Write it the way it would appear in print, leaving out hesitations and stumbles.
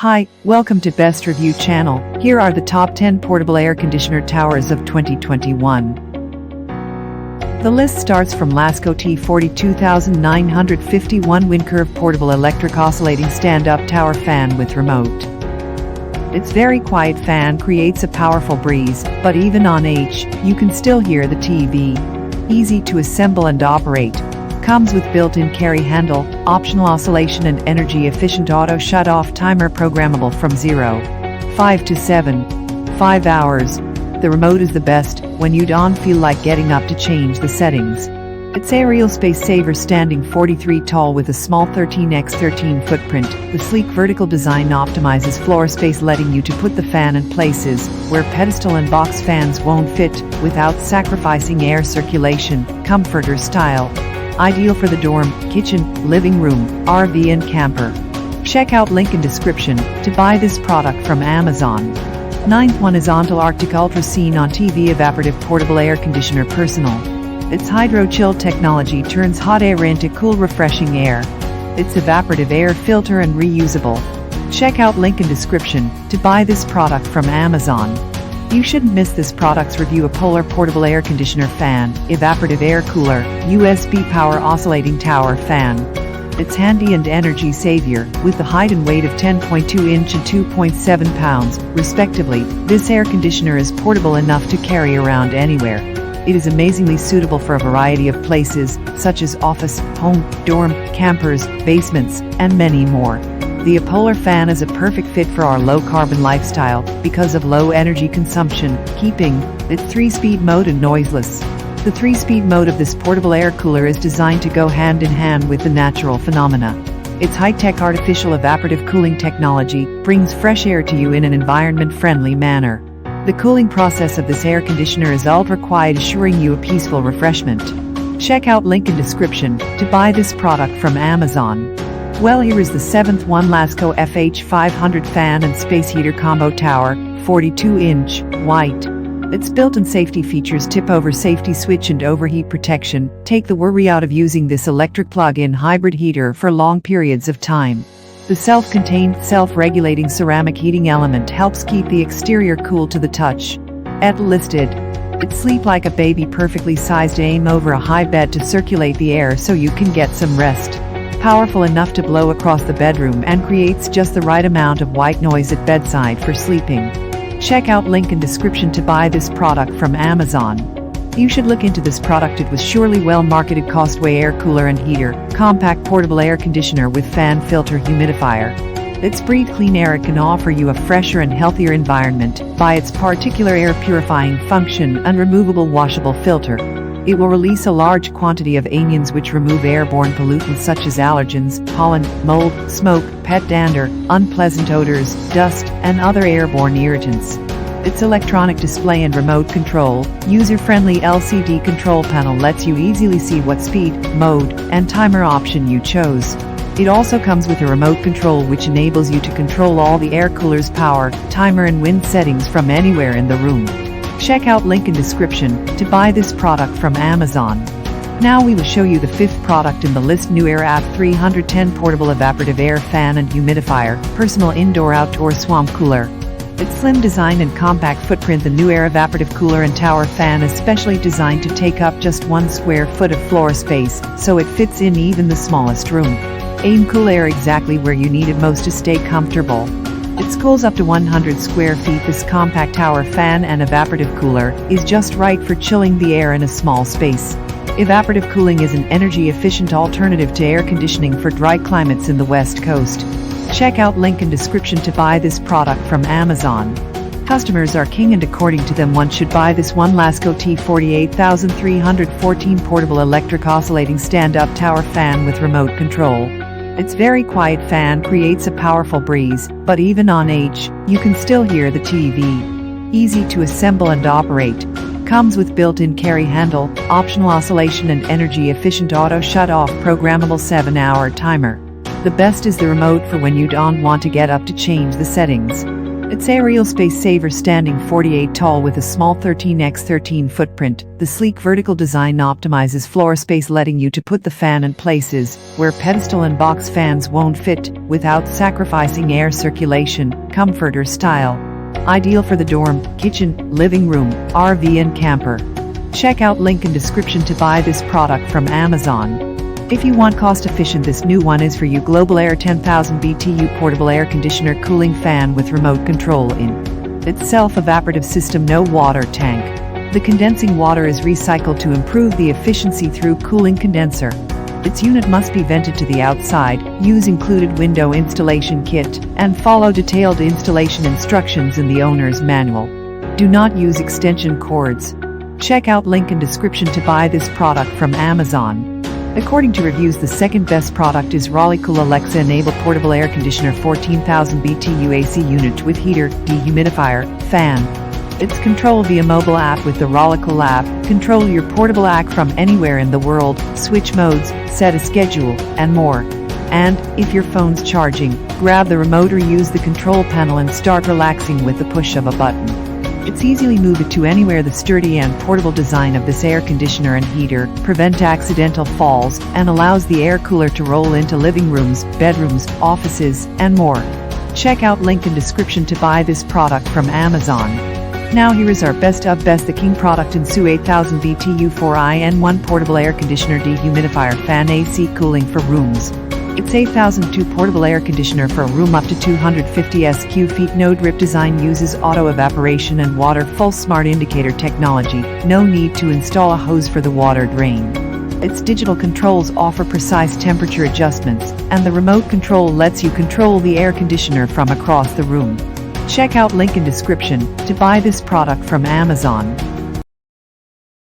Hi, welcome to Best Review channel. Here are the top 10 portable air conditioner towers of 2021. The list starts from Lasko T42951 WindCurve portable electric oscillating stand-up tower fan with remote. Its very quiet fan creates a powerful breeze, but even on H, you can still hear the TV. Easy to assemble and operate. Comes with built-in carry handle, optional oscillation and energy-efficient auto shut-off timer programmable from 5 to 5 hours. The remote is the best when you don't feel like getting up to change the settings. It's aerial space saver, standing 43 tall with a small 13x13 footprint. The sleek vertical design optimizes floor space, letting you to put the fan in places where pedestal and box fans won't fit without sacrificing air circulation, comfort or style. Ideal for the dorm, kitchen, living room, RV and camper. Check out link in description to buy this product from Amazon. 9th one is Horizontal Arctic Ultra, seen on TV evaporative portable air conditioner personal. Its hydro chill technology turns hot air into cool refreshing air. It's evaporative air filter and reusable. Check out link in description to buy this product from Amazon. You shouldn't miss this product's review. A polar portable air conditioner fan, evaporative air cooler, USB power oscillating tower fan. It's handy and energy savior, with the height and weight of 10.2 inch and 2.7 pounds, respectively. This air conditioner is portable enough to carry around anywhere. It is amazingly suitable for a variety of places, such as office, home, dorm, campers, basements, and many more. The polar fan is a perfect fit for our low-carbon lifestyle because of low energy consumption, keeping its 3-speed mode and noiseless. The 3-speed mode of this portable air cooler is designed to go hand in hand with the natural phenomena. Its high-tech artificial evaporative cooling technology brings fresh air to you in an environment-friendly manner. The cooling process of this air conditioner is ultra-quiet, assuring you a peaceful refreshment. Check out link in description to buy this product from Amazon. Well, here is the 7th one, Lasko FH500 fan and space heater combo tower, 42-inch, white. Its built-in safety features: tip-over safety switch and overheat protection. Take the worry out of using this electric plug-in hybrid heater for long periods of time. The self-contained, self-regulating ceramic heating element helps keep the exterior cool to the touch. At listed, it sleep like a baby, perfectly sized, aim over a high bed to circulate the air so you can get some rest. Powerful enough to blow across the bedroom and creates just the right amount of white noise at bedside for sleeping. Check out link in description to buy this product from Amazon. You should look into this product. It was surely well marketed. Costway air cooler and heater, compact portable air conditioner with fan filter humidifier. Its breathe clean air. It can offer you a fresher and healthier environment by its particular air purifying function and removable washable filter. It will release a large quantity of anions which remove airborne pollutants such as allergens, pollen, mold, smoke, pet dander, unpleasant odors, dust, and other airborne irritants. Its electronic display and remote control, user-friendly LCD control panel lets you easily see what speed, mode, and timer option you chose. It also comes with a remote control which enables you to control all the air cooler's power, timer and wind settings from anywhere in the room. Check out link in description to buy this product from Amazon. Now we will show you the 5th product in the list, New Air AF 310 portable evaporative air fan and humidifier, personal indoor-outdoor swamp cooler. Its slim design and compact footprint, the New Air evaporative cooler and tower fan is specially designed to take up just 1 square foot of floor space, so it fits in even the smallest room. Aim cool air exactly where you need it most to stay comfortable. It cools up to 100 square feet. This compact tower fan and evaporative cooler is just right for chilling the air in a small space. Evaporative cooling is an energy-efficient alternative to air conditioning for dry climates in the West Coast. Check out link in description to buy this product from Amazon. Customers are king, and according to them, one should buy this one, Lasko T48314 portable electric oscillating stand-up tower fan with remote control. Its very quiet fan creates a powerful breeze, but even on H, you can still hear the TV. Easy to assemble and operate. Comes with built-in carry handle, optional oscillation and energy-efficient auto shut-off programmable 7-hour timer. The best is the remote for when you don't want to get up to change the settings. It's aerial space saver, standing 48 tall with a small 13x13 footprint. The sleek vertical design optimizes floor space, letting you to put the fan in places where pedestal and box fans won't fit without sacrificing air circulation, comfort or style. Ideal for the dorm, kitchen, living room, RV and camper. Check out link in description to buy this product from Amazon. If you want cost efficient, this new one is for you. Global Air 10,000 BTU portable air conditioner cooling fan with remote control. In its self-evaporative system, no water tank. The condensing water is recycled to improve the efficiency through cooling condenser. Its unit must be vented to the outside. Use included window installation kit and follow detailed installation instructions in the owner's manual. Do not use extension cords. Check out link in description to buy this product from Amazon. According to reviews, the second best product is RolliCool Alexa-enabled portable air conditioner 14,000 BTU AC unit with heater, dehumidifier, fan. It's controlled via mobile app with the RolliCool app. Control your portable air from anywhere in the world, switch modes, set a schedule, and more. And, if your phone's charging, grab the remote or use the control panel and start relaxing with the push of a button. It's easily move it to anywhere. The sturdy and portable design of this air conditioner and heater prevent accidental falls and allows the air cooler to roll into living rooms, bedrooms, offices, and more. Check out link in description to buy this product from Amazon. Now here is our best of best, the king product, Ensue 8000 BTU 4in1 portable air conditioner dehumidifier fan AC cooling for rooms. It's 8002 portable air conditioner for a room up to 250 sq feet. No drip design, uses auto evaporation and water full smart indicator technology. No need to install a hose for the water drain. Its digital controls offer precise temperature adjustments, and the remote control lets you control the air conditioner from across the room. Check out link in description to buy this product from Amazon.